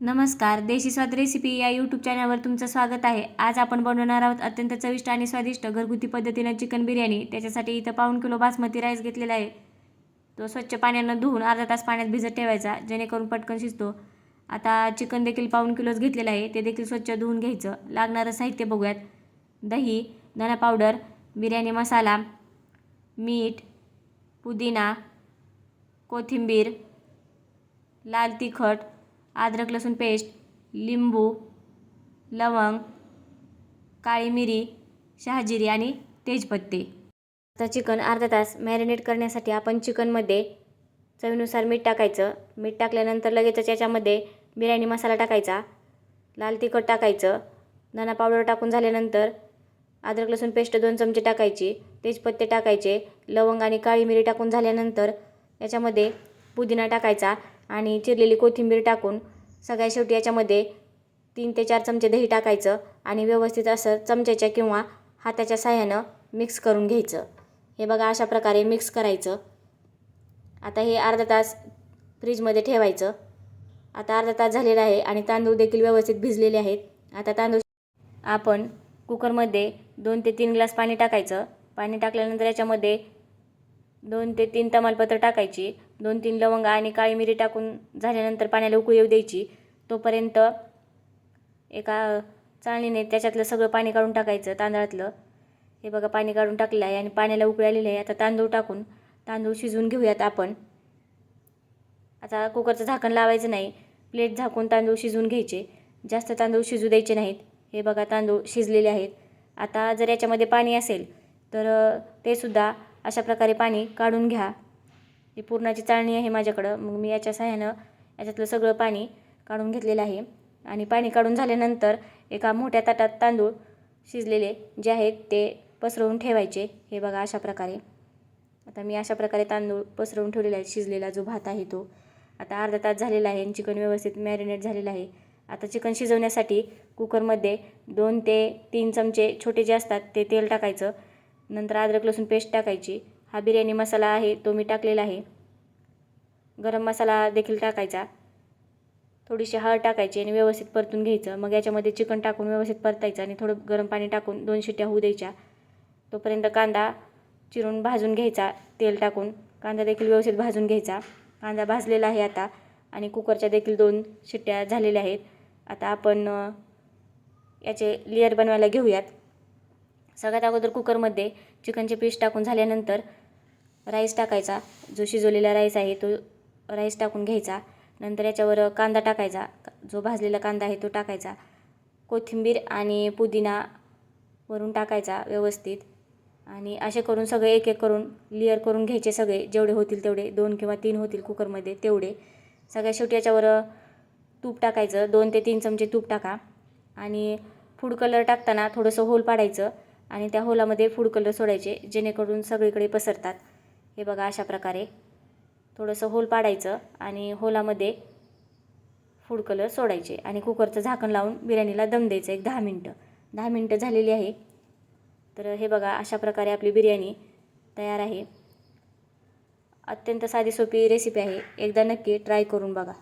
नमस्कार, देशी स्वाद रेसिपी या यूट्यूब चॅनलवर तुमचं स्वागत आहे. आज आपण बनवणार आहोत अत्यंत चविष्ट आणि स्वादिष्ट घरगुती पद्धतीनं चिकन बिर्याणी. त्याच्यासाठी इथं 1.5 किलो बासमती राईस घेतलेला आहे. तो स्वच्छ पाण्यानं धुवून अर्धा तास पाण्यात भिजत ठेवायचा, जेणेकरून पटकन शिजतो. आता चिकन देखील 1.5 किलोच घेतलेलं आहे, ते देखील स्वच्छ धुवून घ्यायचं. लागणारं साहित्य बघूयात. दही, धना पावडर, बिर्याणी मसाला, मीठ, पुदिना, कोथिंबीर, लाल तिखट, अद्रक लसूण पेस्ट, लिंबू, लवंग, काळी मिरी, शहाजिरी आणि तेजपत्ते. आता चिकन अर्धा तास मॅरिनेट करण्यासाठी आपण चिकनमध्ये चवीनुसार मीठ टाकायचं. मीठ टाकल्यानंतर लगेचच याच्यामध्ये बिर्याणी मसाला टाकायचा, लाल तिखट टाकायचं, धना पावडर टाकून झाल्यानंतर अद्रक लसूण पेस्ट 2 चमचे टाकायची, तेजपत्ते टाकायचे, लवंग आणि काळी मिरी टाकून झाल्यानंतर याच्यामध्ये पुदिना टाकायचा आणि चिरलेली कोथिंबीर टाकून सगळ्या शेवटी याच्यामध्ये 3 ते 4 चमचे दही टाकायचं आणि व्यवस्थित असं चमच्याच्या किंवा हाताच्या साहाय्यानं मिक्स करून घ्यायचं. हे बघा, अशा प्रकारे मिक्स करायचं. आता हे अर्धा तास फ्रीजमध्ये ठेवायचं. आता अर्धा तास झालेला आहे आणि तांदूळ देखील व्यवस्थित भिजलेले आहेत. आता तांदूळ आपण कुकरमध्ये 2 ते 3 ग्लास पाणी टाकायचं. पाणी टाकल्यानंतर याच्यामध्ये 2 ते 3 तमालपत्र टाकायची, 2-3 लवंग आणि काळी मिरी टाकून झाल्यानंतर पाण्याला उकळी येऊ द्यायची. तोपर्यंत एका चाळणीने त्याच्यातलं सगळं पाणी काढून टाकायचं तांदळातलं. हे बघा, पाणी काढून टाकलं आहे आणि पाण्याला उकळी आलेली आहे. आता तांदूळ टाकून तांदूळ शिजवून घेऊयात आपण. आता कुकरचं झाकण लावायचं नाही, प्लेट झाकून तांदूळ शिजवून घ्यायचे. जास्त तांदूळ शिजू द्यायचे नाहीत. हे बघा, तांदूळ शिजलेले आहेत. आता जर याच्यामध्ये पाणी असेल तर ते सुद्धा अशा प्रकारे पाणी काढून घ्या. ही पुरणाची चाळणी आहे माझ्याकडं, मग मी याच्या सहाय्यानं याच्यातलं सगळं पाणी काढून घेतलेलं आहे. आणि पाणी काढून झाल्यानंतर एका मोठ्या ताटात तांदूळ शिजलेले जे आहेत ते पसरवून ठेवायचे. हे बघा, अशा प्रकारे. आता मी अशा प्रकारे तांदूळ पसरवून ठेवलेला आहे, शिजलेला जो भात आहे तो. आता अर्धा तास झालेला आहे आणि चिकन व्यवस्थित मॅरिनेट झालेलं आहे. आता चिकन शिजवण्यासाठी कुकरमध्ये 2 ते 3 चमचे छोटे जे असतात ते तेल टाकायचं. नंतर अद्रक लसूण पेस्ट टाकायची. हा बिर्याणी मसाला आहे तो मी टाकलेला आहे. गरम मसाला देखील टाकायचा. थोडीशी हळद टाकायची आणि व्यवस्थित परतून घ्यायचं. मग याच्यामध्ये चिकन टाकून व्यवस्थित परतायचं आणि थोडं गरम पाणी टाकून 2 शिट्ट्या होऊ द्यायच्या. तोपर्यंत कांदा चिरून भाजून घ्यायचा. तेल टाकून कांदा देखील व्यवस्थित भाजून घ्यायचा. कांदा भाजलेला आहे आता आणि कुकरच्या देखील 2 शिट्ट्या झालेल्या आहेत. आता आपण याचे लेयर बनवायला घेऊयात. सगळ्यात अगोदर कुकरमध्ये चिकनचे पीस टाकून झाल्यानंतर राईस टाकायचा. जो शिजवलेला राईस आहे तो राईस टाकून घ्यायचा. नंतर याच्यावर कांदा टाकायचा, जो भाजलेला कांदा आहे तो टाकायचा. कोथिंबीर आणि पुदिना वरून टाकायचा व्यवस्थित. आणि असे करून सगळे एक एक करून लेयर करून घ्यायचे. सगळे जेवढे होतील तेवढे, 2 किंवा 3 होतील कुकरमध्ये तेवढे. सगळ्या शेवटी याच्यावर तूप टाकायचं. 2 ते 3 चमचे तूप टाका. आणि फूड कलर टाकताना थोडंसं होल पाडायचं आणि त्या होलामध्ये फूड कलर सोडायचे, जेणेकरून सगळीकडे पसरतात. हे बघा, अशा प्रकारे थोडंसं होल पाडायचं आणि होलामध्ये फूड कलर सोडायचे आणि कुकरचं झाकण लावून बिर्याणीला दम द्यायचं. एक 10 मिनटं. 10 मिनटं झालेली आहे. तर हे बघा, अशा प्रकारे आपली बिर्याणी तयार आहे. अत्यंत साधी सोपी रेसिपी आहे. एकदा नक्की ट्राय करून बघा.